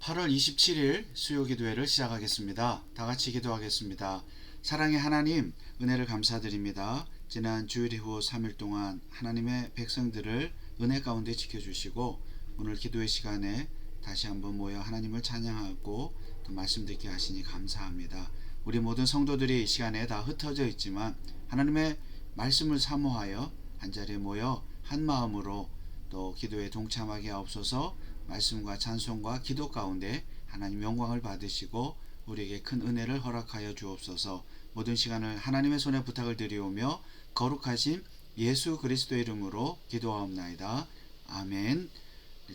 8월 27일 수요기도회를 시작하겠습니다. 다같이 기도하겠습니다. 사랑의 하나님, 은혜를 감사드립니다. 지난 주일 이후 3일 동안 하나님의 백성들을 은혜 가운데 지켜주시고 오늘 기도의 시간에 다시 한번 모여 하나님을 찬양하고 또 말씀 듣게 하시니 감사합니다. 우리 모든 성도들이 이 시간에 다 흩어져 있지만 하나님의 말씀을 사모하여 한자리에 모여 한 마음으로 또 기도에 동참하게 하옵소서. 말씀과 찬송과 기도 가운데 하나님 영광을 받으시고 우리에게 큰 은혜를 허락하여 주옵소서. 모든 시간을 하나님의 손에 부탁을 드리오며 거룩하신 예수 그리스도의 이름으로 기도하옵나이다. 아멘.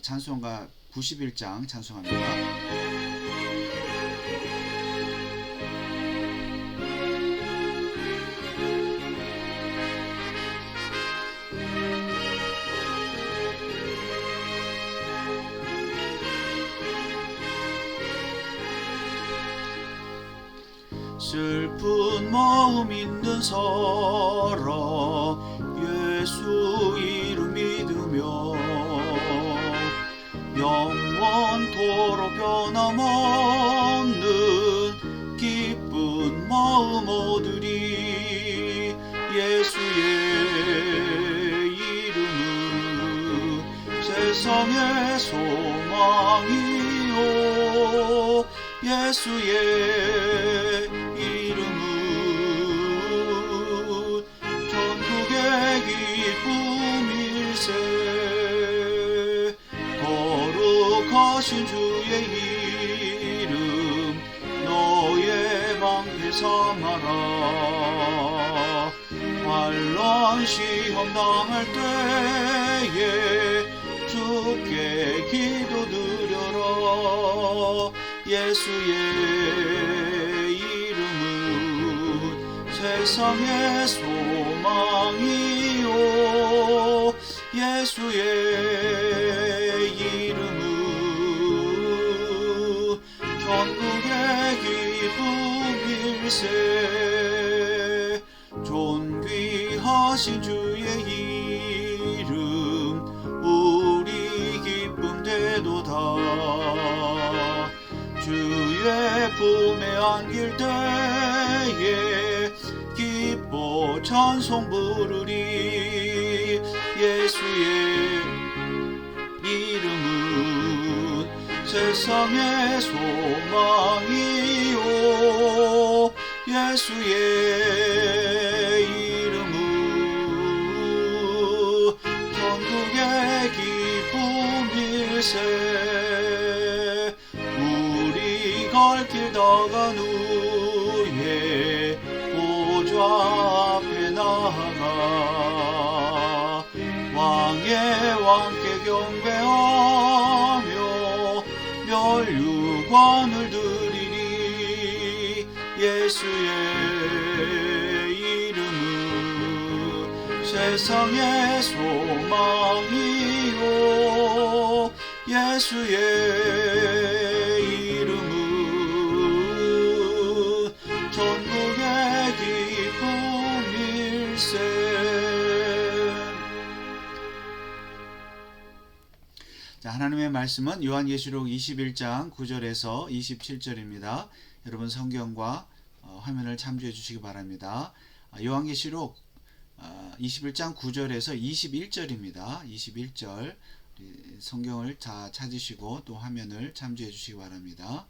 찬송가 91장 찬송합니다. 슬픈 마음 있는 사람 예수 이름 믿으며 영원토록 변함없는 기쁜 마음 얻으리. 예수의 이름은 세상의 소망이요 예수의 이름은 전국의 기쁨일세. 거룩하신 주의 이름 너의 방패 삼아라. 환난 시험 당할 때에 주께 기도드려라. 예수의 이름은 세상의 소망이요 예수의 이름은 전국의 기쁨일세. 존귀하신 주의 이름 우리 기쁨 되도다. 주의 품에 안길 때에 기뻐 찬송 부르리. 예수의 이름은 세상의 소망이요 예수의 이름은 전국의 기쁨일세. 갈 길 다간 후에 보좌 앞에 나아가 왕의 왕께 경배하며 멸류관을 드리리. 예수의 이름은 세상의 소망이요 예수의 전국의 기쁨일세. 자, 하나님의 말씀은 요한계시록 21장 9절에서 27절입니다. 여러분 성경과 화면을 참조해 주시기 바랍니다. 요한계시록 21장 9절에서 21절입니다. 21절 성경을 다 찾으시고 또 화면을 참조해 주시기 바랍니다.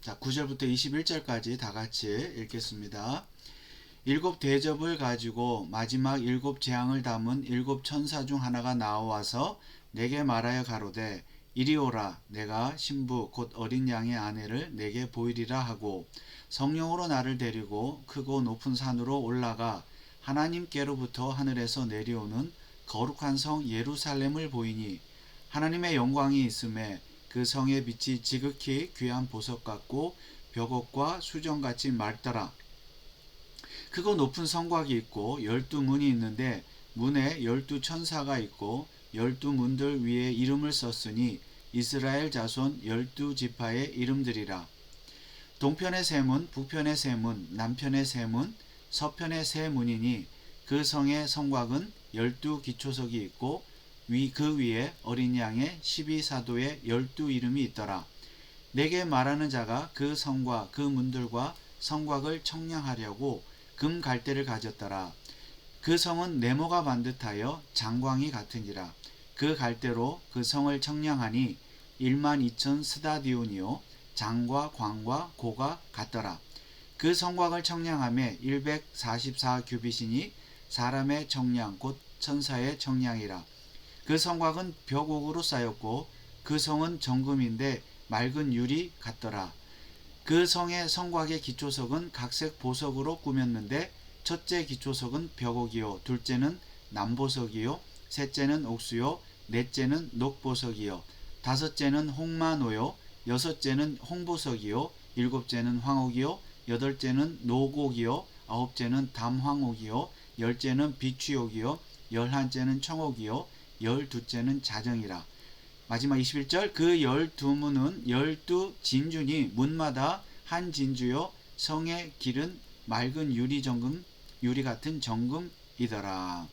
자, 9절부터 21절까지 다 같이 읽겠습니다. 일곱 대접을 가지고 마지막 일곱 재앙을 담은 일곱 천사 중 하나가 나와서 내게 말하여 가로되 이리 오라. 내가 신부 곧 어린 양의 아내를 내게 보이리라 하고 성령으로 나를 데리고 크고 높은 산으로 올라가 하나님께로부터 하늘에서 내려오는 거룩한 성 예루살렘을 보이니 하나님의 영광이 있음에 그 성의 빛이 지극히 귀한 보석 같고 벽옥과 수정같이 맑더라. 크고 높은 성곽이 있고 12문이 있는데 문에 12천사가 있고 12문들 위에 이름을 썼으니 이스라엘 자손 12지파의 이름들이라. 동편의 세 문, 북편의 세 문, 남편의 세 문, 서편의 세 문이니 그 성의 성곽은 12기초석이 있고 그 위에 어린 양의 12사도의 12 이름이 있더라. 내게 말하는 자가 그 성과 그 문들과 성곽을 청량하려고 금 갈대를 가졌더라. 그 성은 네모가 반듯하여 장광이 같으니라. 그 갈대로 그 성을 청량하니 12,000 스다디온이요 장과 광과 고가 같더라. 그 성곽을 청량함에 144 규빗이니 사람의 청량 곧 천사의 청량이라. 그 성곽은 벽옥으로 쌓였고 그 성은 정금인데 맑은 유리 같더라. 그 성의 성곽의 기초석은 각색 보석으로 꾸몄는데 첫째 기초석은 벽옥이요 둘째는 남보석이요 셋째는 옥수요 넷째는 녹보석이요 다섯째는 홍마노요 여섯째는 홍보석이요 일곱째는 황옥이요 여덟째는 노곡이요 아홉째는 담황옥이요 열째는 비취옥이요 열한째는 청옥이요 열두째는 자정이라. 마지막 21절 그 12문은 12 진주니 문마다 한 진주요 성의 길은 맑은 유리 같은 정금이더라.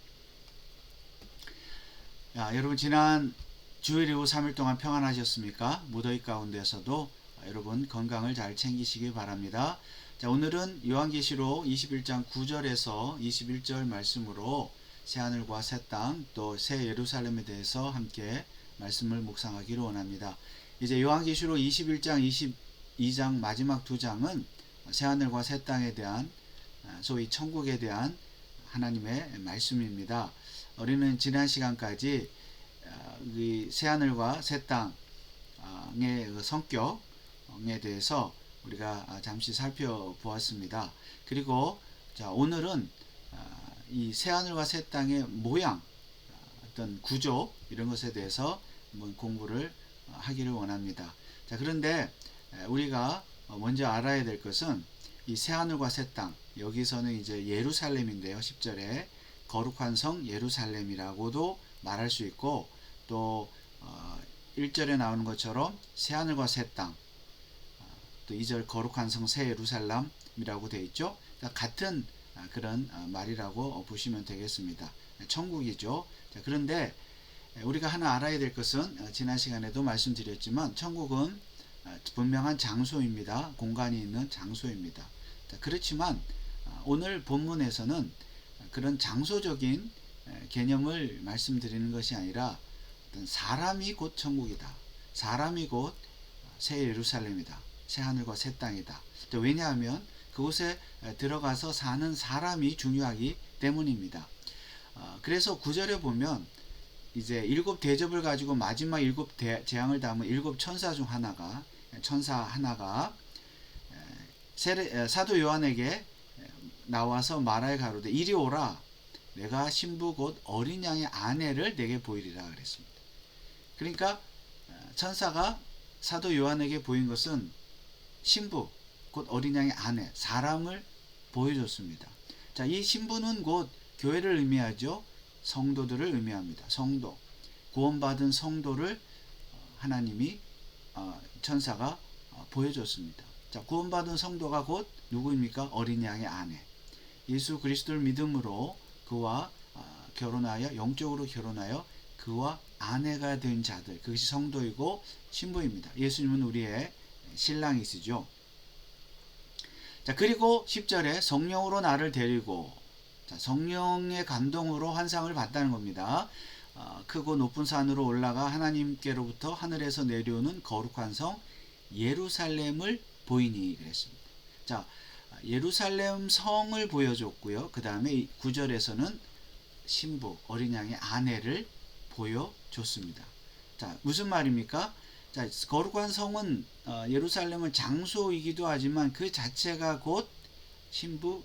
여러분 지난 주일 이후 3일 동안 평안하셨습니까? 무더위 가운데서도 여러분 건강을 잘 챙기시기 바랍니다. 자, 오늘은 요한계시록 21장 9절에서 21절 말씀으로 새하늘과 새 땅 또 새 예루살렘에 대해서 함께 말씀을 묵상하기를 원합니다. 이제 요한계시록 21장 22장 마지막 두 장은 새하늘과 새 땅에 대한 소위 천국에 대한 하나님의 말씀입니다. 우리는 지난 시간까지 이 새하늘과 새 땅의 성격에 대해서 우리가 잠시 살펴보았습니다. 그리고 자, 오늘은 이 새하늘과 새 땅의 모양, 어떤 구조 이런 것에 대해서 한번 공부를 하기를 원합니다. 자, 그런데 우리가 먼저 알아야 될 것은 이 새하늘과 새 땅, 여기서는 이제 예루살렘인데요. 10절에 거룩한 성 예루살렘이라고도 말할 수 있고 또 1절에 나오는 것처럼 새하늘과 새 땅, 또 2절 거룩한 성 새 예루살렘이라고 되어 있죠. 같은 그런 말이라고 보시면 되겠습니다. 천국이죠. 자, 그런데 우리가 하나 알아야 될 것은 지난 시간에도 말씀드렸지만 천국은 분명한 장소입니다. 공간이 있는 장소입니다. 자, 그렇지만 오늘 본문에서는 그런 장소적인 개념을 말씀드리는 것이 아니라 어떤 사람이 곧 천국이다. 사람이 곧 새 예루살렘이다. 새 하늘과 새 땅이다. 왜냐하면 그곳에 들어가서 사는 사람이 중요하기 때문입니다. 그래서 9절에 보면 이제 7 대접을 가지고 마지막 7 재앙을 담은 7 천사 중 하나가 사도 요한에게 나와서 말하여 가로되 이리 오라 내가 신부 곧 어린 양의 아내를 내게 보이리라 그랬습니다. 그러니까 천사가 사도 요한에게 보인 것은 신부 곧 어린 양의 아내 사람을 보여줬습니다. 자, 이 신부는 곧 교회를 의미하죠. 성도들을 의미합니다. 성도 구원받은 성도를 하나님이 천사가 보여줬습니다. 자, 구원받은 성도가 곧 누구입니까? 어린 양의 아내 예수 그리스도를 믿음으로 그와 결혼하여 영적으로 결혼하여 그와 아내가 된 자들 그것이 성도이고 신부입니다. 예수님은 우리의 신랑이시죠. 자, 그리고 10절에 성령으로 나를 데리고 자, 성령의 감동으로 환상을 봤다는 겁니다. 크고 높은 산으로 올라가 하나님께로부터 하늘에서 내려오는 거룩한 성 예루살렘을 보이니 그랬습니다. 자, 예루살렘 성을 보여줬고요. 그 다음에 9절에서는 신부 어린 양의 아내를 보여줬습니다. 자, 무슨 말입니까? 자, 거룩한 성은 예루살렘은 장소이기도 하지만 그 자체가 곧 신부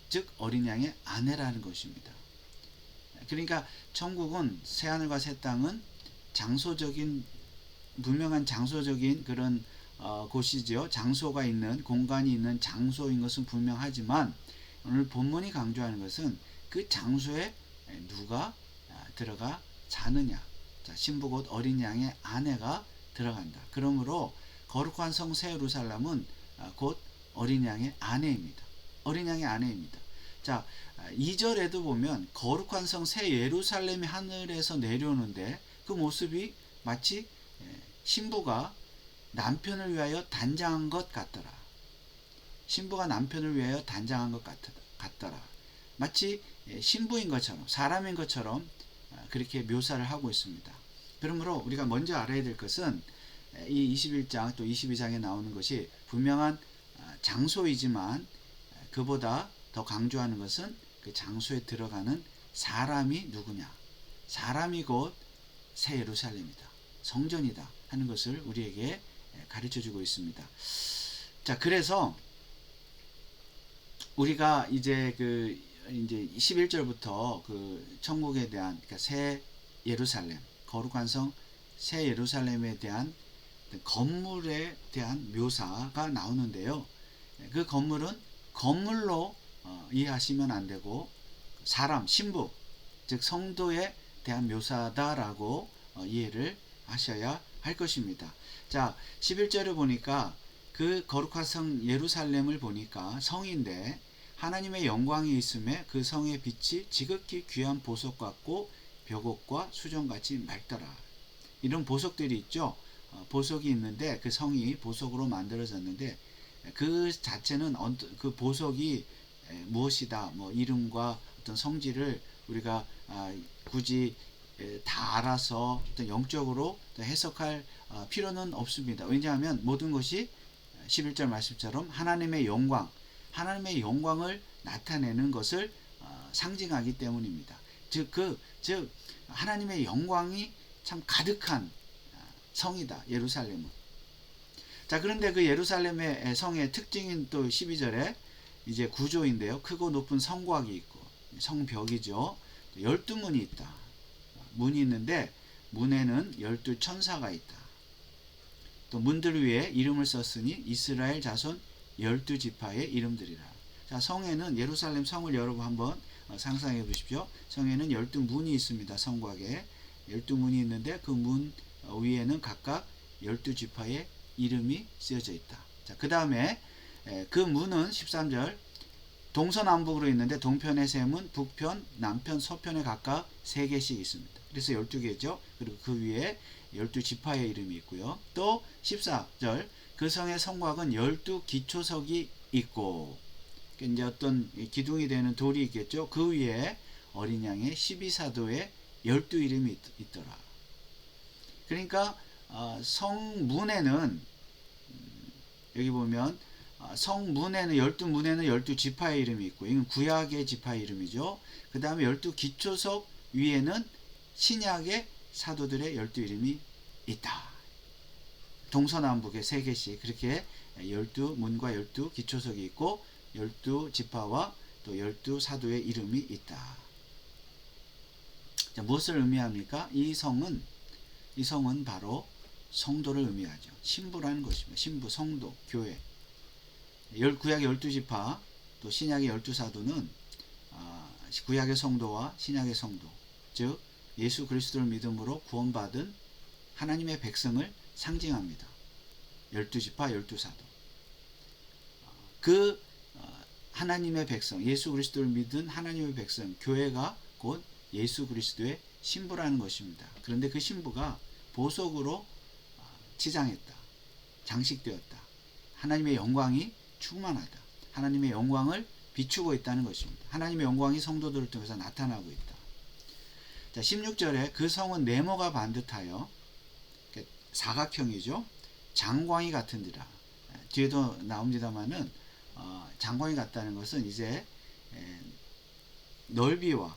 즉 어린 양의 아내라는 것입니다. 그러니까 천국은 새하늘과 새 땅은 장소적인 분명한 장소적인 그런 곳이지요. 장소가 있는 공간이 있는 장소인 것은 분명하지만 오늘 본문이 강조하는 것은 그 장소에 누가 들어가 사느냐. 자, 신부 곧 어린 양의 아내가 들어간다. 그러므로 거룩한 성 새 예루살렘은 곧 어린 양의 아내입니다. 어린 양의 아내입니다. 자, 2절에도 보면 거룩한 성 새 예루살렘이 하늘에서 내려오는데 그 모습이 마치 신부가 남편을 위하여 단장한 것 같더라. 신부가 남편을 위하여 단장한 것 같더라. 마치 신부인 것처럼, 사람인 것처럼 그렇게 묘사를 하고 있습니다. 그러므로 우리가 먼저 알아야 될 것은 이 21장 또 22장에 나오는 것이 분명한 장소이지만 그보다 더 강조하는 것은 그 장소에 들어가는 사람이 누구냐. 사람이 곧 새 예루살렘이다. 성전이다 하는 것을 우리에게 가르쳐 주고 있습니다. 자, 그래서 우리가 이제 11절부터 그 천국에 대한, 그러니까 새 예루살렘, 거룩한 성 새 예루살렘에 대한 건물에 대한 묘사가 나오는데요. 그 건물은 건물로 이해하시면 안 되고 사람, 신부, 즉 성도에 대한 묘사다라고 이해를 하셔야 할 것입니다. 자, 11절을 보니까 그 거룩한 성 예루살렘을 보니까 성인데 하나님의 영광이 있음에 그 성의 빛이 지극히 귀한 보석 같고 벽옥과 수정같이 맑더라. 이런 보석들이 있죠. 보석이 있는데 그 성이 보석으로 만들어졌는데 그 자체는 그 보석이 무엇이다, 뭐 이름과 어떤 성질을 우리가 굳이 다 알아서 어떤 영적으로 해석할 필요는 없습니다. 왜냐하면 모든 것이 11절 말씀처럼 하나님의 영광을 나타내는 것을 상징하기 때문입니다. 즉 하나님의 영광이 참 가득한 성이다, 예루살렘은. 자, 그런데 그 예루살렘의 성의 특징인 또 12절에 이제 구조인데요. 크고 높은 성곽이 있고 성벽이죠. 12문이 있다. 문이 있는데 문에는 12천사가 있다. 또 문들 위에 이름을 썼으니 이스라엘 자손 12지파의 이름들이라. 자, 성에는 예루살렘 성을 여러분 한번 상상해 보십시오. 성에는 12문이 있습니다. 성곽에 12문이 있는데 그 문 위에는 각각 12지파의 이름이 쓰여져 있다. 자, 그 다음에 그 문은 13절 동서남북으로 있는데 동편의 세 문, 북편, 남편, 서편에 각각 3개씩 있습니다. 그래서 12개죠. 그리고 그 위에 12지파의 이름이 있고요. 또 14절 그 성의 성곽은 12기초석이 있고 이제 어떤 기둥이 되는 돌이 있겠죠. 그 위에 어린 양의 12사도의 12이름이 있더라. 그러니까 성문에는 여기 보면 성문에는 12문에는 12지파의 이름이 있고 이건 구약의 지파의 이름이죠. 그 다음에 12기초석 위에는 신약의 사도들의 12이름이 있다. 동서남북에 3개씩 그렇게 12문과 12기초석이 있고 12지파와 또 12사도의 이름이 있다. 자, 무엇을 의미합니까? 이 성은 바로 성도를 의미하죠. 신부라는 것입니다. 신부, 성도, 교회. 구약의 12지파 또 신약의 12사도는 구약의 성도와 신약의 성도, 즉 예수 그리스도를 믿음으로 구원받은 하나님의 백성을 상징합니다. 12지파, 12사도. 그 하나님의 백성, 예수 그리스도를 믿은 하나님의 백성, 교회가 곧 예수 그리스도의 신부라는 것입니다. 그런데 그 신부가 보석으로 치장했다. 장식되었다. 하나님의 영광이 충만하다. 하나님의 영광을 비추고 있다는 것입니다. 하나님의 영광이 성도들을 통해서 나타나고 있다. 자, 16절에 그 성은 네모가 반듯하여 사각형이죠. 장광이 같은지라. 뒤에도 나옵니다만은 장광이 같다는 것은 이제 넓이와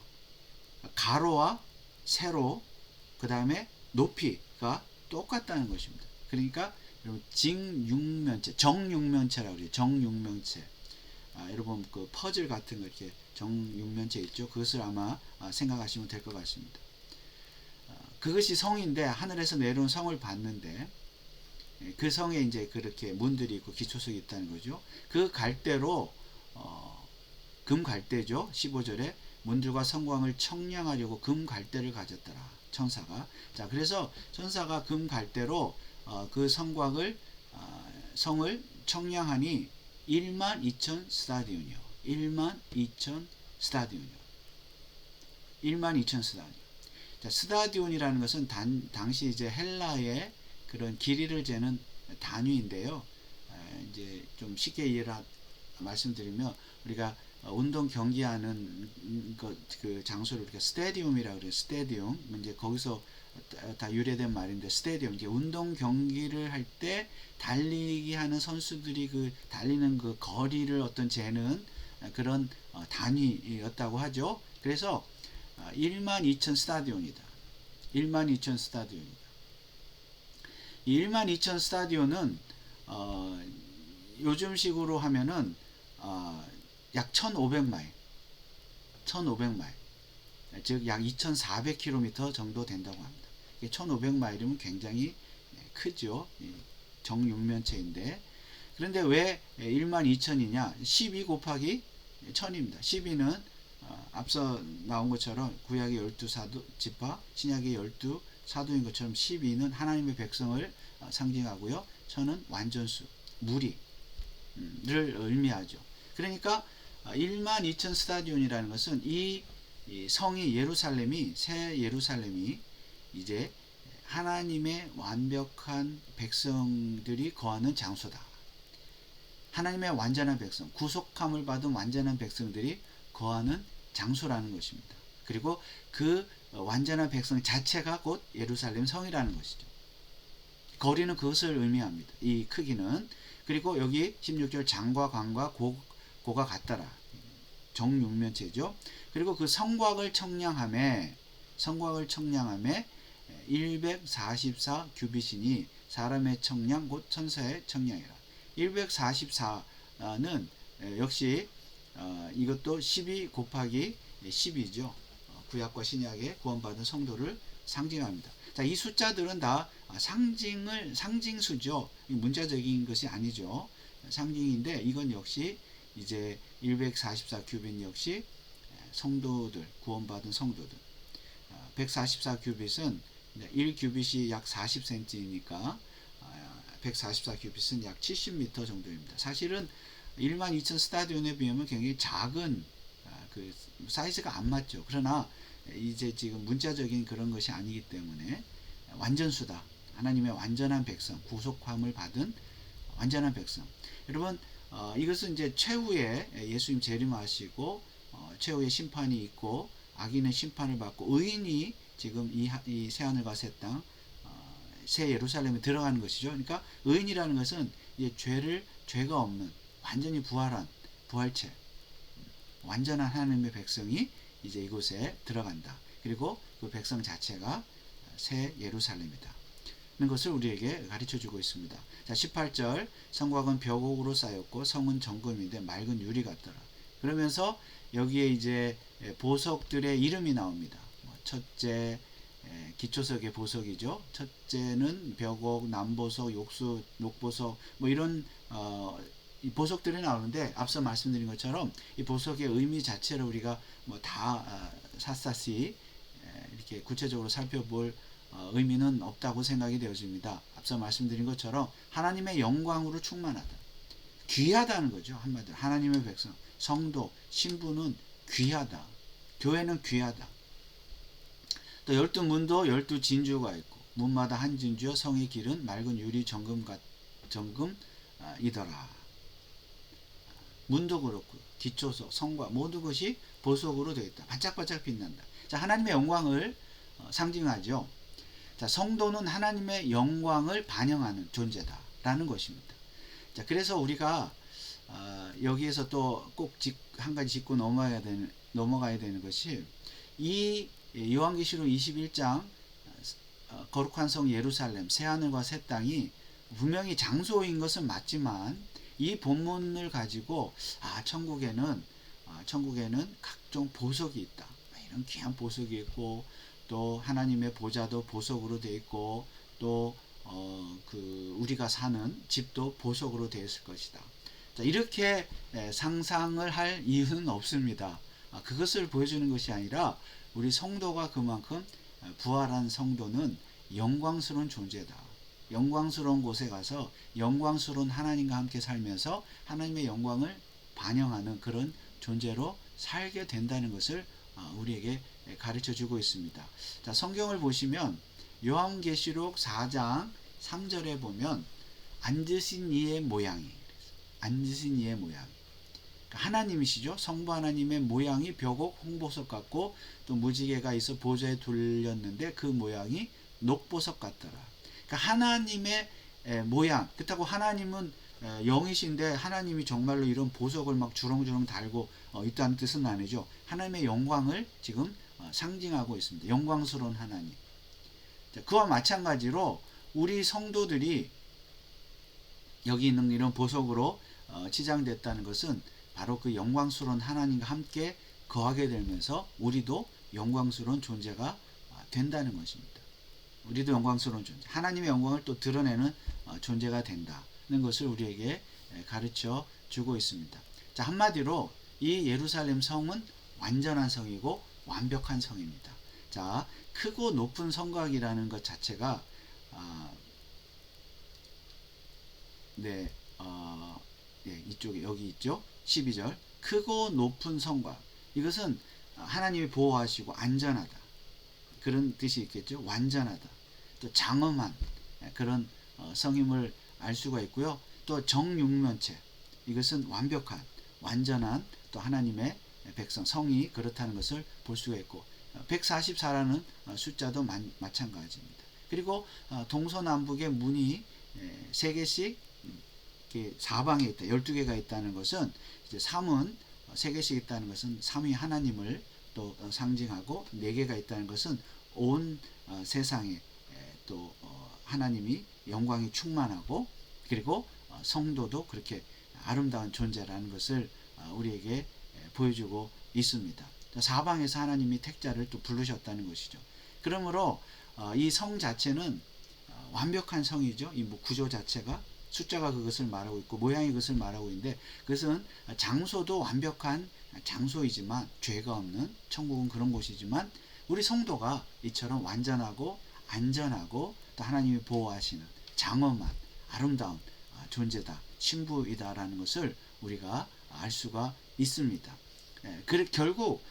가로와 세로 그 다음에 높이가 똑같다는 것입니다. 그러니까 여러분 정육면체라고 그래요. 정육면체. 여러분 그 퍼즐 같은 거 이렇게 정육면체 있죠. 그것을 아마 생각하시면 될 것 같습니다. 그것이 성인데 하늘에서 내려온 성을 봤는데 그 성에 이제 그렇게 문들이 있고 기초석이 있다는 거죠. 그 갈대로 금 갈대죠. 15절에 문들과 성광을 청량하려고 금 갈대를 가졌더라. 천사가. 자, 그래서 천사가 금 갈대로 그 성곽을 성을 청량하니 12,000 스타디온이요. 12,000 스타디온이요. 12,000 스타디온. 자, 스타디온이라는 것은 당시 이제 헬라의 그런 길이를 재는 단위인데요. 이제 좀 쉽게 말씀드리면 우리가 운동 경기하는 그 장소를 우리가 스테디움이라고 그래요. 스테디움. 이제 거기서 다 유래된 말인데 스테디움. 이제 운동 경기를 할 때 달리기 하는 선수들이 그 달리는 그 거리를 어떤 재는 그런 단위였다고 하죠. 그래서 12,000 스타디온이다. 12,000 스타디온이다. 이 12,000 스타디온은 요즘식으로 하면은 약 1,500마일, 1,500마일, 즉 약 2,400km 정도 된다고 합니다. 1,500마일이면 굉장히 크죠. 정육면체인데, 그런데 왜 12,000이냐? 12 곱하기 1000입니다. 12는 앞서 나온 것처럼 구약의 12사도 지파, 신약의 12사도인 것처럼 12는 하나님의 백성을 상징하고요. 1000은 완전수, 무리를 의미하죠. 그러니까 12,000 스타디온이라는 것은 이 성이 새 예루살렘이 이제 하나님의 완벽한 백성들이 거하는 장소다. 하나님의 완전한 백성, 구속함을 받은 완전한 백성들이 거하는 장소라는 것입니다. 그리고 그 완전한 백성 자체가 곧 예루살렘 성이라는 것이죠. 거리는 그것을 의미합니다. 이 크기는. 그리고 여기 16절 장과 광과 고가 같더라. 정육면체죠. 그리고 그 성곽을 청량함에 144 규빗이니 사람의 청량 곧 천사의 청량이라. 144는 역시 이것도 12 곱하기 10이죠. 구약과 신약의 구원받은 성도를 상징합니다. 자, 이 숫자들은 다 상징수죠. 문자적인 것이 아니죠. 상징인데 이건 역시 이제 144 규빗 역시 성도들, 구원받은 성도들. 144 규빗은 1 규빗이 약 40cm니까 144 규빗은 약 70m 정도입니다. 사실은 12,000 스타디온에 비하면 굉장히 작은 그 사이즈가 안 맞죠. 그러나 이제 지금 문자적인 그런 것이 아니기 때문에 완전수다. 하나님의 완전한 백성, 구속함을 받은 완전한 백성. 여러분, 이것은 이제 최후의 예수님 재림하시고 최후의 심판이 있고 악인의 심판을 받고 의인이 지금 이 새하늘과 새 땅, 새 예루살렘에 들어가는 것이죠. 그러니까 의인이라는 것은 이제 죄가 없는 완전히 부활한 부활체, 완전한 하나님의 백성이 이제 이곳에 들어간다. 그리고 그 백성 자체가 새 예루살렘이다. 는 것을 우리에게 가르쳐 주고 있습니다. 자, 18절 성곽은 벽옥으로 쌓였고 성은 정금인데 맑은 유리 같더라. 그러면서 여기에 이제 보석들의 이름이 나옵니다. 첫째 기초석의 보석이죠. 첫째는 벽옥, 남보석, 녹보석 뭐 이런 이 보석들이 나오는데 앞서 말씀드린 것처럼 이 보석의 의미 자체를 우리가 뭐 다 샅샅이 이렇게 구체적으로 살펴볼 의미는 없다고 생각이 되어집니다. 앞서 말씀드린 것처럼 하나님의 영광으로 충만하다. 귀하다는 거죠. 한마디로 하나님의 백성, 성도, 신부는 귀하다. 교회는 귀하다. 또 12문도 12진주가 있고 문마다 한 진주여 성의 길은 맑은 유리 정금이더라. 문도 그렇고 기초석, 성과 모든 것이 보석으로 되어 있다. 반짝반짝 빛난다. 자, 하나님의 영광을 상징하죠. 자, 성도는 하나님의 영광을 반영하는 존재다라는 것입니다. 자, 그래서 우리가 여기에서 또 꼭 한 가지 짚고 넘어가야 되는 것이 이 요한계시록 21장 거룩한 성 예루살렘 새하늘과 새 땅이 분명히 장소인 것은 맞지만 이 본문을 가지고 천국에는 각종 보석이 있다. 이런 귀한 보석이 있고 또 하나님의 보좌도 보석으로 되어 있고 또 우리가 사는 집도 보석으로 되어 있을 것이다. 자, 이렇게 상상을 할 이유는 없습니다. 그것을 보여주는 것이 아니라 우리 성도가 그만큼 부활한 성도는 영광스러운 존재다. 영광스러운 곳에 가서 영광스러운 하나님과 함께 살면서 하나님의 영광을 반영하는 그런 존재로 살게 된다는 것을 우리에게 가르쳐 주고 있습니다. 자, 성경을 보시면 요한계시록 4장 3절에 보면 앉으신 이의 모양이, 앉으신 이의 모양, 하나님이시죠. 성부 하나님의 모양이 벽옥 홍보석 같고 또 무지개가 있어 보좌에 둘렸는데 그 모양이 녹보석 같더라. 그러니까 하나님의 모양, 그렇다고 하나님은 영이신데 하나님이 정말로 이런 보석을 막 주렁주렁 달고 있다는 뜻은 아니죠. 하나님의 영광을 지금 상징하고 있습니다. 영광스러운 하나님. 그와 마찬가지로 우리 성도들이 여기 있는 이런 보석으로 치장됐다는 것은 바로 그 영광스러운 하나님과 함께 거하게 되면서 우리도 영광스러운 존재가 된다는 것입니다. 우리도 영광스러운 존재, 하나님의 영광을 또 드러내는 존재가 된다는 것을 우리에게 가르쳐 주고 있습니다. 자, 한마디로 이 예루살렘 성은 완전한 성이고 완벽한 성입니다. 자, 크고 높은 성곽이라는 것 자체가 이쪽에 여기 있죠. 12절 크고 높은 성곽, 이것은 하나님이 보호하시고 안전하다 그런 뜻이 있겠죠. 완전하다, 또 장엄한 그런 성임을 알 수가 있고요. 또 정육면체, 이것은 완벽한 완전한 또 하나님의 백성 성이 그렇다는 것을 볼 수가 있고 144라는 숫자도 마찬가지입니다. 그리고 동서남북의 문이 3개씩 사방에 있다, 12개가 있다는 것은 이제 3은 3개씩 있다는 것은 삼위 하나님을 또 상징하고 4개가 있다는 것은 온 세상에 또 하나님이 영광이 충만하고 그리고 성도도 그렇게 아름다운 존재라는 것을 우리에게 보여주고 있습니다. 사방에서 하나님이 택자를 또 부르셨다는 것이죠. 그러므로 이 성 자체는 완벽한 성이죠. 이 구조 자체가 숫자가 그것을 말하고 있고 모양이 그것을 말하고 있는데, 그것은 장소도 완벽한 장소이지만 죄가 없는 천국은 그런 곳이지만 우리 성도가 이처럼 완전하고 안전하고 또 하나님이 보호하시는 장엄한 아름다운 존재다, 신부이다라는 것을 우리가 알 수가 있습니다. 결국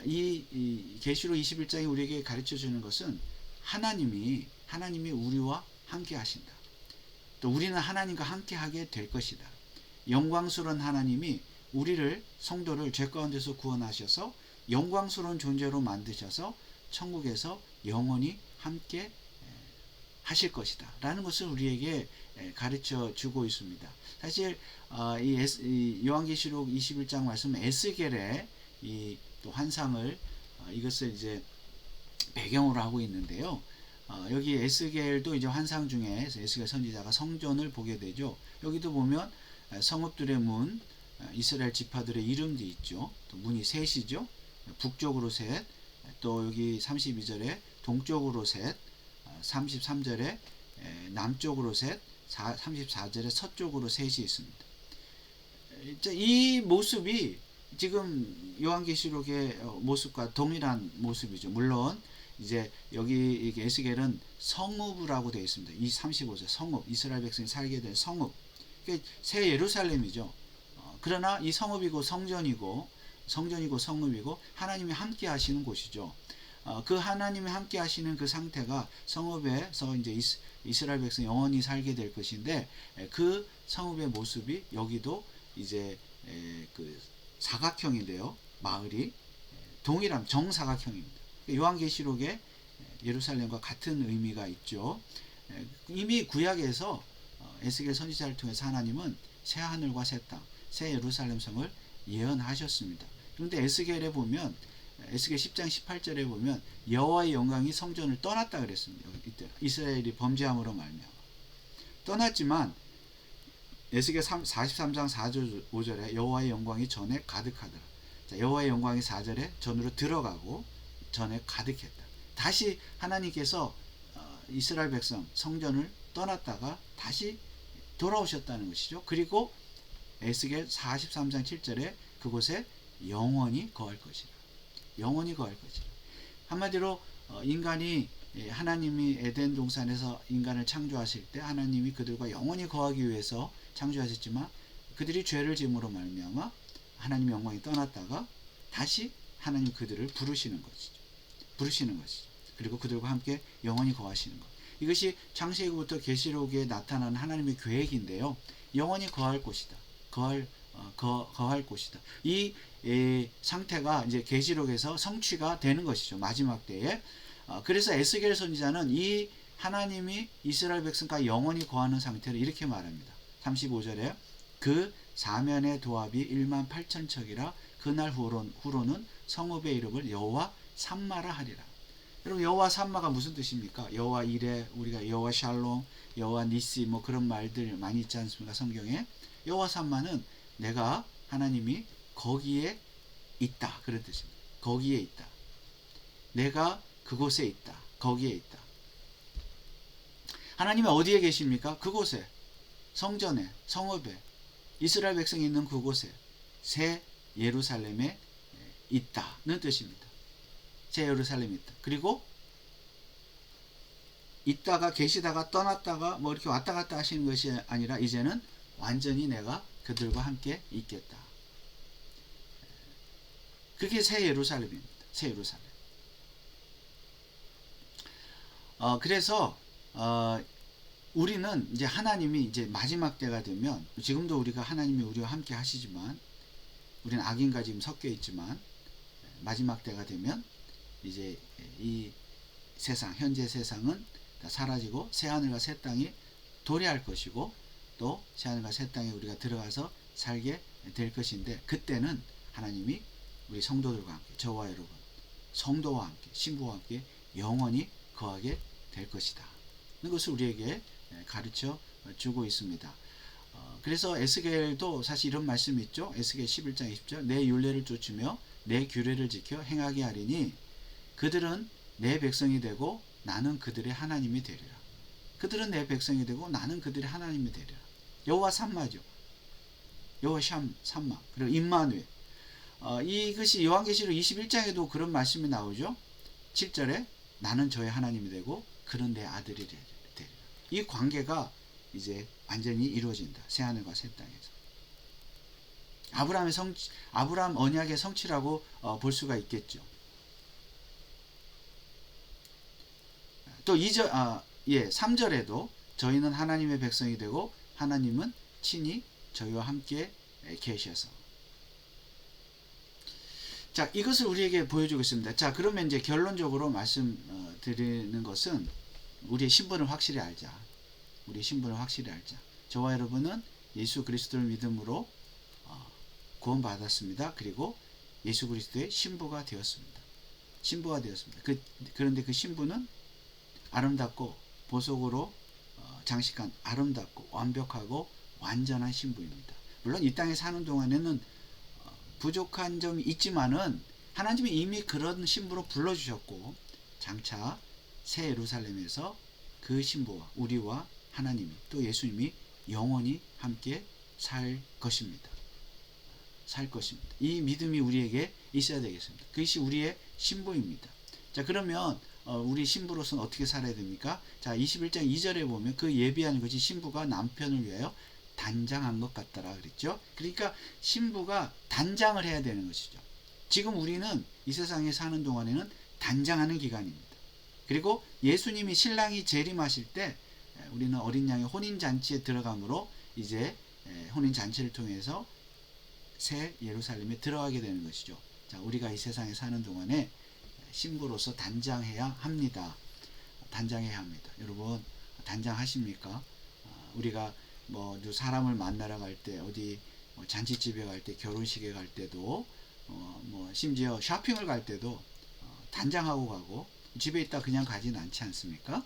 이 계시록 21장이 우리에게 가르쳐 주는 것은 하나님이 우리와 함께 하신다. 또 우리는 하나님과 함께 하게 될 것이다. 영광스러운 하나님이 우리를 성도를 죄 가운데서 구원하셔서 영광스러운 존재로 만드셔서 천국에서 영원히 함께 하실 것이다 라는 것을 우리에게 가르쳐 주고 있습니다. 사실 이 요한계시록 21장 말씀 에스겔의 이 또 환상을 이것을 이제 배경으로 하고 있는데요. 여기 에스겔도 이제 환상 중에 에스겔 선지자가 성전을 보게 되죠. 여기도 보면 성읍들의 문, 이스라엘 지파들의 이름도 있죠. 또 문이 셋이죠. 북쪽으로 셋, 또 여기 32절에 동쪽으로 셋, 33절에 남쪽으로 셋, 34절에 서쪽으로 셋이 있습니다. 이 모습이 지금 요한계시록의 모습과 동일한 모습이죠. 물론 이제 여기 에스겔은 성읍이라고 되어 있습니다. 이 35절 성읍, 이스라엘 백성이 살게 될 성읍, 새 예루살렘이죠. 그러나 이 성읍이고 성전이고 성읍이고 하나님이 함께 하시는 곳이죠. 그 하나님이 함께 하시는 그 상태가 성읍에서 이제 이스라엘 백성 영원히 살게 될 것인데, 그 성읍의 모습이 여기도 이제 그 사각형인데요. 마을이 동일한 정사각형입니다. 요한계시록에 예루살렘과 같은 의미가 있죠. 이미 구약에서 에스겔 선지자를 통해서 하나님은 새 하늘과 새 땅, 새 예루살렘 성을 예언하셨습니다. 그런데 에스겔에 보면 에스겔 10장 18절에 보면 여호와의 영광이 성전을 떠났다 그랬습니다. 이때 이스라엘이 범죄함으로 말미암아 떠났지만 에스겔 43장 4절 5절에 여호와의 영광이 전에 가득하더라. 자, 여호와의 영광이 4절에 전으로 들어가고 전에 가득했다. 다시 하나님께서 이스라엘 백성 성전을 떠났다가 다시 돌아오셨다는 것이죠. 그리고 에스겔 43장 7절에 그곳에 영원히 거할 것이라. 영원히 거할 것이라. 한마디로 인간이 하나님이 에덴 동산에서 인간을 창조하실 때 하나님이 그들과 영원히 거하기 위해서 창조하셨지만 그들이 죄를 지음으로 말미암아 하나님의 영광이 떠났다가 다시 하나님 그들을 부르시는 것이죠. 부르시는 것이죠. 그리고 그들과 함께 영원히 거하시는 것. 이것이 창세기부터 계시록에 나타나는 하나님의 계획인데요. 영원히 거할 곳이다. 거할 곳이다. 이 상태가 이제 계시록에서 성취가 되는 것이죠. 마지막 때에. 그래서 에스겔 선지자는 이 하나님이 이스라엘 백성과 영원히 거하는 상태를 이렇게 말합니다. 35절에 그 사면의 도합이 1만 8천 척이라 그날 후로는 성읍의 이름을 여호와 삼마라 하리라. 여러분 여호와 삼마가 무슨 뜻입니까? 여호와 이레, 우리가 여호와 샬롬, 여호와 니시 뭐 그런 말들 많이 있지 않습니까? 성경에. 여호와 삼마는 내가 하나님이 거기에 있다 그런 뜻입니다. 거기에 있다. 내가 그곳에 있다. 거기에 있다. 하나님이 어디에 계십니까? 그곳에, 성전에, 성읍에, 이스라엘 백성이 있는 그곳에, 새 예루살렘에 있다는 뜻입니다. 새 예루살렘에 있다. 그리고 있다가 계시다가 떠났다가 뭐 이렇게 왔다 갔다 하시는 것이 아니라 이제는 완전히 내가 그들과 함께 있겠다. 그게 새 예루살렘입니다. 새 예루살렘. 그래서 우리는 이제 하나님이 이제 마지막 때가 되면, 지금도 우리가 하나님이 우리와 함께 하시지만 우리는 악인과 지금 섞여 있지만 마지막 때가 되면 이제 이 세상, 현재 세상은 다 사라지고 새하늘과 새 땅이 도래할 것이고 또 새하늘과 새 땅에 우리가 들어가서 살게 될 것인데, 그때는 하나님이 우리 성도들과 함께, 저와 여러분, 성도와 함께, 신부와 함께 영원히 거하게 될 것이다. 이것을 우리에게 가르쳐 주고 있습니다. 그래서 에스겔도 사실 이런 말씀이 있죠. 에스겔 11장 20절 내 율례를 쫓으며 내 규례를 지켜 행하게 하리니 그들은 내 백성이 되고 나는 그들의 하나님이 되리라. 그들은 내 백성이 되고 나는 그들의 하나님이 되리라. 여호와 삼마죠. 여호와 삼마. 그리고 임마누엘. 이것이 요한계시록 21장에도 그런 말씀이 나오죠. 7절에 나는 저의 하나님이 되고 그는 내 아들이 되리라. 이 관계가 이제 완전히 이루어진다. 새하늘과 새 땅에서. 아브라함 언약의 성취라고 볼 수가 있겠죠. 또 3절에도 저희는 하나님의 백성이 되고 하나님은 친히 저희와 함께 계셔서. 자, 이것을 우리에게 보여주고 있습니다. 자, 그러면 이제 결론적으로 말씀드리는 것은 우리의 신분을 확실히 알자. 우리의 신분을 확실히 알자. 저와 여러분은 예수 그리스도를 믿음으로 구원받았습니다. 그리고 예수 그리스도의 신부가 되었습니다. 신부가 되었습니다. 그런데 그 신부는 아름답고 보석으로 장식한 아름답고 완벽하고 완전한 신부입니다. 물론 이 땅에 사는 동안에는 부족한 점이 있지만은 하나님이 이미 그런 신부로 불러주셨고 장차 새 예루살렘에서 그 신부와 우리와 하나님이 또 예수님이 영원히 함께 살 것입니다. 살 것입니다. 이 믿음이 우리에게 있어야 되겠습니다. 그것이 우리의 신부입니다. 자, 그러면 우리 신부로서는 어떻게 살아야 됩니까? 자, 21장 2절에 보면 그 예비한 것이 신부가 남편을 위하여 단장한 것 같더라 그랬죠. 그러니까 신부가 단장을 해야 되는 것이죠. 지금 우리는 이 세상에 사는 동안에는 단장하는 기간입니다. 그리고 예수님이 신랑이 재림하실 때 우리는 어린 양의 혼인잔치에 들어감으로 이제 혼인잔치를 통해서 새 예루살렘에 들어가게 되는 것이죠. 자, 우리가 이 세상에 사는 동안에 신부로서 단장해야 합니다. 단장해야 합니다. 여러분 단장하십니까? 우리가 뭐 사람을 만나러 갈 때, 어디 잔치집에 갈 때, 결혼식에 갈 때도 뭐 심지어 쇼핑을 갈 때도 단장하고 가고, 집에 있다 그냥 가지는 않지 않습니까?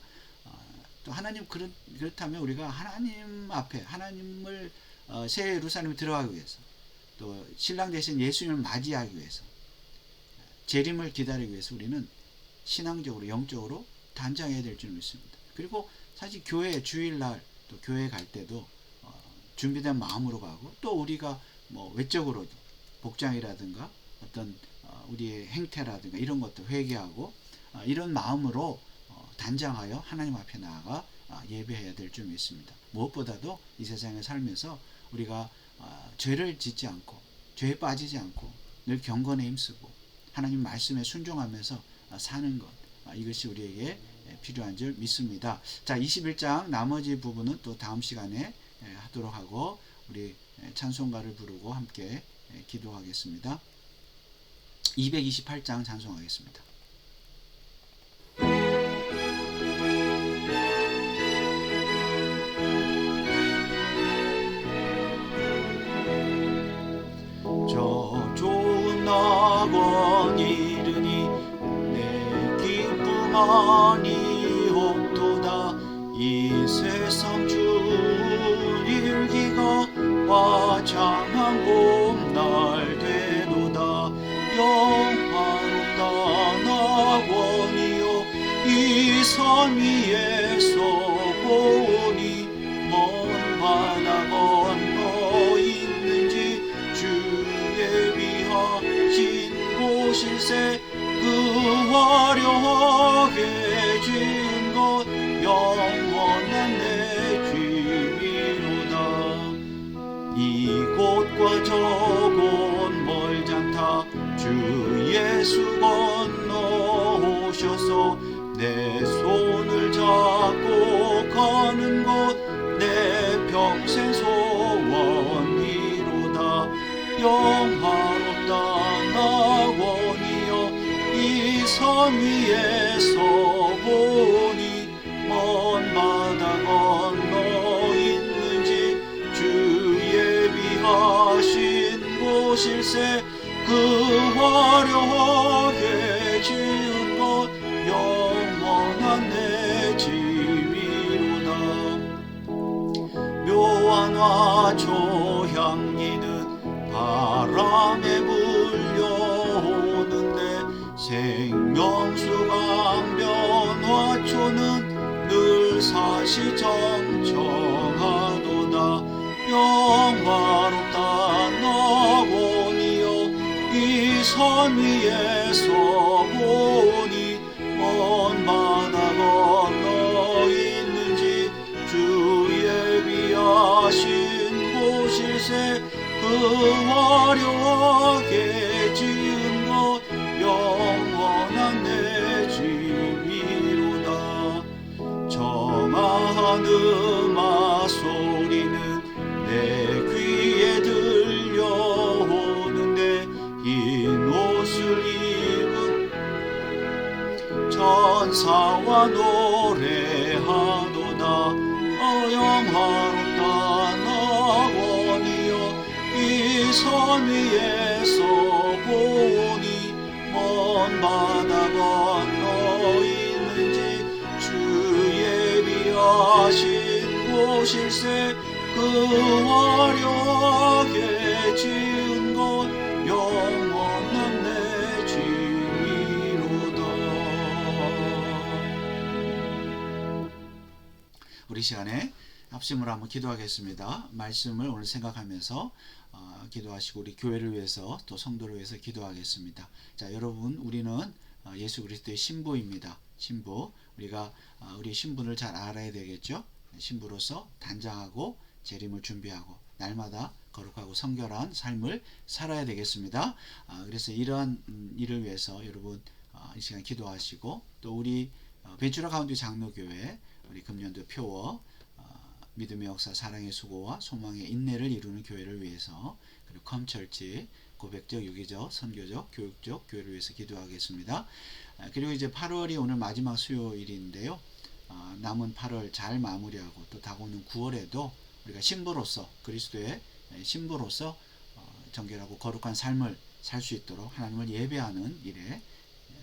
또 하나님 그렇다면 우리가 하나님 앞에 하나님을 새 예루살렘에 들어가기 위해서, 또 신랑 대신 예수님을 맞이하기 위해서, 재림을 기다리기 위해서 우리는 신앙적으로 영적으로 단장해야 될 줄 믿습니다. 그리고 사실 교회 주일날 또 교회 갈 때도 준비된 마음으로 가고, 또 우리가 뭐 외적으로도 복장이라든가 어떤 우리의 행태라든가 이런 것도 회개하고 이런 마음으로 단장하여 하나님 앞에 나아가 예배해야 될 줄 믿습니다. 무엇보다도 이 세상에 살면서 우리가 죄를 짓지 않고 죄에 빠지지 않고 늘 경건에 힘쓰고 하나님 말씀에 순종하면서 사는 것, 이것이 우리에게 필요한 줄 믿습니다. 자, 21장 나머지 부분은 또 다음 시간에 하도록 하고 우리 찬송가를 부르고 함께 기도하겠습니다. 228장 찬송하겠습니다. 저 좋은 낙원 이르니 내 기쁨 아니옵도다. 이 세상 주 일기가 화창한 봄날 되도다. 영화롭다 낙원이여 이 산 위에서 보니 먼 바다 건너 있는지 주의 위하신 곳일세. 그 화려하게 지은 것 영원한 내 취미로다. 이곳과 저곳 멀잖다. 주 예수 건너오셔서 내 손을 잡고 가는 것 내 평생 소원이로다. 영화롭다 낙원이여 이 산 위에서 보니 먼 바다 건너 있는지 주의 위하신 곳일세. 그 화려하게 지은 것 영원한 내 지위로다. 묘한 화초향기는 바람에 불려오는데 생명수 강변 화초는 늘 사시 정청하도다. 영화롭다 낙원이여 이 산 위에서 보니 먼 바다 건너 있는지 주의 위하신 곳일세. 그 화려하게 지은 것 영원한 내 지위로다. 정한 음악 소리는 내 귀에 들려오는데 흰 옷을 입은 천사와 노래하도다. 영화롭다 낙원이여 이 산 위에서 보니 먼 바다 건너 있는지 주의 위하신 곳일세. 그 화려하게 지은 것 영원한 내 지위로다. 우리 시간에 합심으로 한번 기도하겠습니다. 말씀을 오늘 생각하면서 기도하시고 우리 교회를 위해서 또 성도를 위해서 기도하겠습니다. 자, 여러분, 우리는 예수 그리스도의 신부입니다. 신부. 우리가 우리 신분을 잘 알아야 되겠죠. 신부로서 단장하고 재림을 준비하고 날마다 거룩하고 성결한 삶을 살아야 되겠습니다. 그래서 이러한 일을 위해서 여러분 이 시간 기도하시고 또 우리 벤츄라 가운데 장로교회 우리 금년도 표어 믿음의 역사 사랑의 수고와 소망의 인내를 이루는 교회를 위해서 그리고 컴철치 고백적, 유기적, 선교적, 교육적 교회를 위해서 기도하겠습니다. 그리고 이제 8월이 오늘 마지막 수요일인데요. 남은 8월 잘 마무리하고 또 다가오는 9월에도 우리가 신부로서 그리스도의 신부로서 정결하고 거룩한 삶을 살 수 있도록 하나님을 예배하는 일에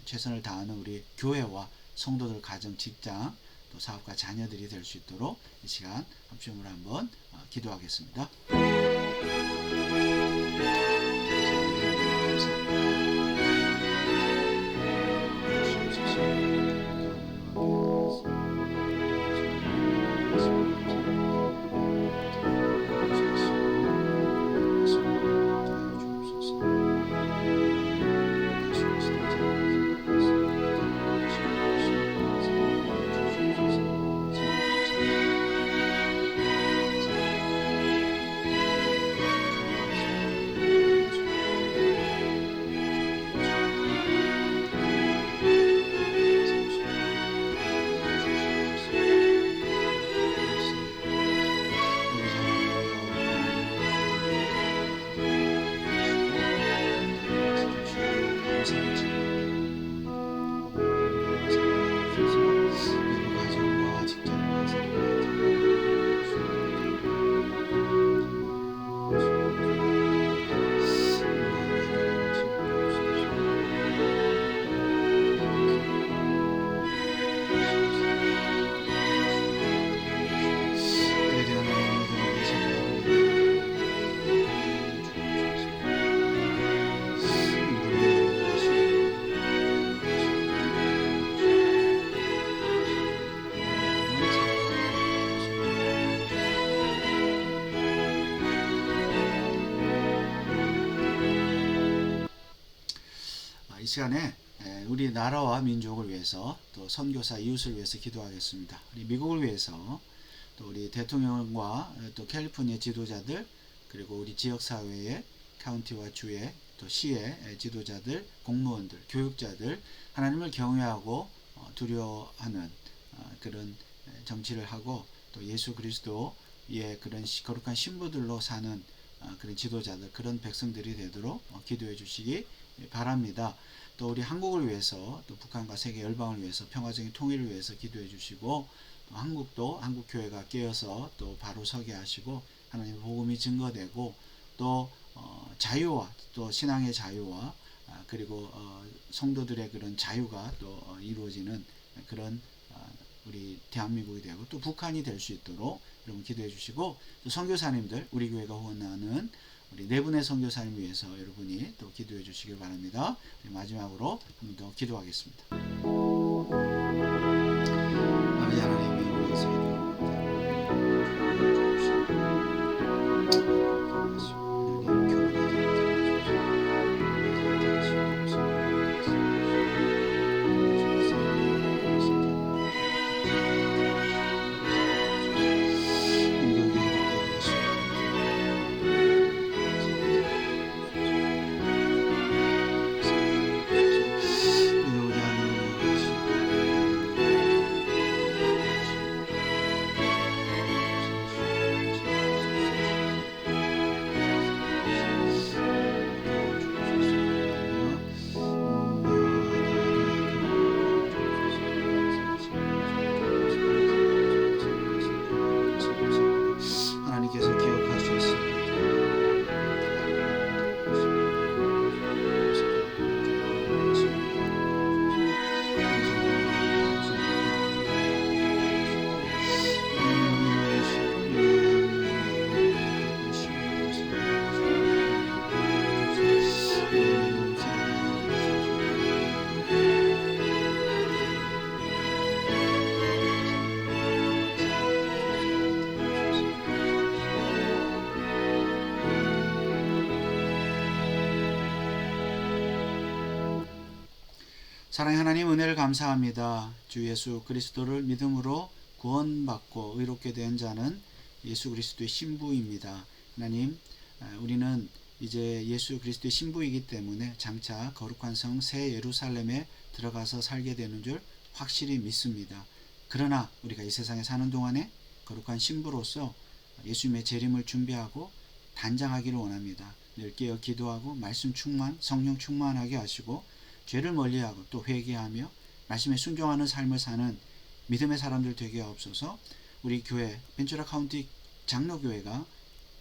최선을 다하는 우리 교회와 성도들 가정, 직장, 또 사업가 자녀들이 될 수 있도록 이 시간 합심으로 한번 기도하겠습니다. 시간에 우리 나라와 민족을 위해서 또 선교사 이웃을 위해서 기도하겠습니다. 우리 미국을 위해서 또 우리 대통령과 또 캘리포니아 지도자들 그리고 우리 지역사회의 카운티와 주의 또 시의 지도자들 공무원들 교육자들 하나님을 경외하고 두려워하는 그런 정치를 하고 또 예수 그리스도의 그런 거룩한 신부들로 사는 그런 지도자들 그런 백성들이 되도록 기도해 주시기 바랍니다. 또 우리 한국을 위해서 또 북한과 세계 열방을 위해서 평화적인 통일을 위해서 기도해 주시고 또 한국도 한국교회가 깨어서 또 바로 서게 하시고 하나님의 복음이 증거되고 또 자유와 또 신앙의 자유와 그리고 성도들의 그런 자유가 또 이루어지는 그런 우리 대한민국이 되고 또 북한이 될 수 있도록 여러분 기도해 주시고 또 선교사님들 우리 교회가 후원하는 우리 네 분의 선교사님 위해서 여러분이 또 기도해 주시길 바랍니다. 마지막으로 한 번 더 기도하겠습니다. 아버지 하나님 하나님께서 기억할 수 있습니다. 사랑의 하나님 은혜를 감사합니다. 주 예수 그리스도를 믿음으로 구원받고 의롭게 된 자는 예수 그리스도의 신부입니다. 하나님 우리는 이제 예수 그리스도의 신부이기 때문에 장차 거룩한 성 새 예루살렘에 들어가서 살게 되는 줄 확실히 믿습니다. 그러나 우리가 이 세상에 사는 동안에 거룩한 신부로서 예수님의 재림을 준비하고 단장하기를 원합니다. 늘 깨어 기도하고 말씀 충만 성령 충만하게 하시고 죄를 멀리하고 또 회개하며 말씀에 순종하는 삶을 사는 믿음의 사람들 되게 하옵소서. 우리 교회 벤츄라 카운티 장로교회가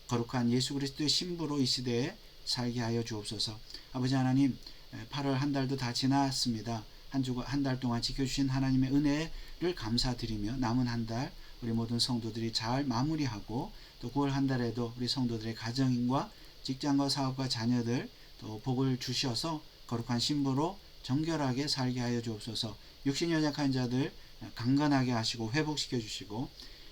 거룩한 예수 그리스도의 신부로 이 시대에 살게 하여 주옵소서. 아버지 하나님 8월 한 달도 다 지났습니다. 한 달 동안 지켜주신 하나님의 은혜를 감사드리며 남은 한 달 우리 모든 성도들이 잘 마무리하고 또 9월 한 달에도 우리 성도들의 가정과 직장과 사업과 자녀들 또 복을 주셔서 거룩한 신부로 정결하게 살게 하여 주옵소서. 육신이 연약한 자들 강건하게 하시고 회복시켜 주시고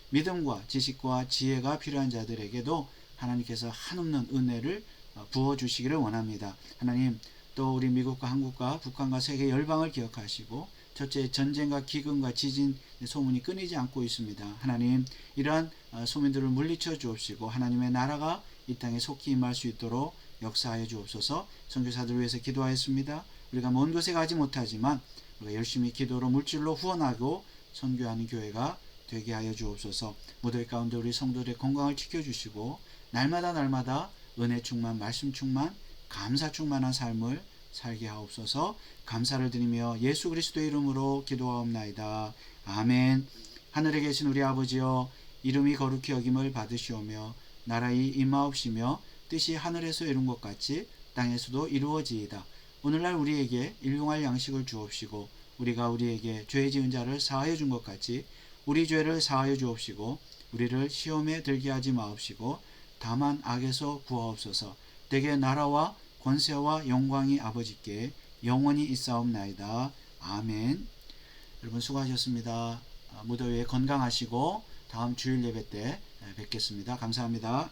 믿음과 지식과 지혜가 필요한 자들에게도 하나님께서 한없는 은혜를 부어 주시기를 원합니다. 하나님 또 우리 미국과 한국과 북한과 세계 열방을 기억하시고 첫째 전쟁과 기근과 지진 소문이 끊이지 않고 있습니다. 하나님 이러한 소민들을 물리쳐 주옵시고 하나님의 나라가 이 땅에 속히 임할 수 있도록 역사하여 주옵소서. 선교사들을 위해서 기도하였습니다. 우리가 먼 곳에 가지 못하지만 우리가 열심히 기도로 물질로 후원하고 선교하는 교회가 되게 하여 주옵소서. 무더위 가운데 우리 성도들의 건강을 지켜주시고 날마다 은혜 충만 말씀 충만 감사 충만한 삶을 살게 하옵소서. 감사를 드리며 예수 그리스도의 이름으로 기도하옵나이다. 아멘. 하늘에 계신 우리 아버지여 이름이 거룩히 여김을 받으시오며 나라의 임하옵시며 뜻이 하늘에서 이룬 것 같이 땅에서도 이루어지이다. 오늘날 우리에게 일용할 양식을 주옵시고 우리가 우리에게 죄 지은 자를 사하여 준 것 같이 우리 죄를 사하여 주옵시고 우리를 시험에 들게 하지 마옵시고 다만 악에서 구하옵소서. 대개 나라와 권세와 영광이 아버지께 영원히 있사옵나이다. 아멘. 여러분 수고하셨습니다. 무더위에 건강하시고 다음 주일 예배 때 뵙겠습니다. 감사합니다.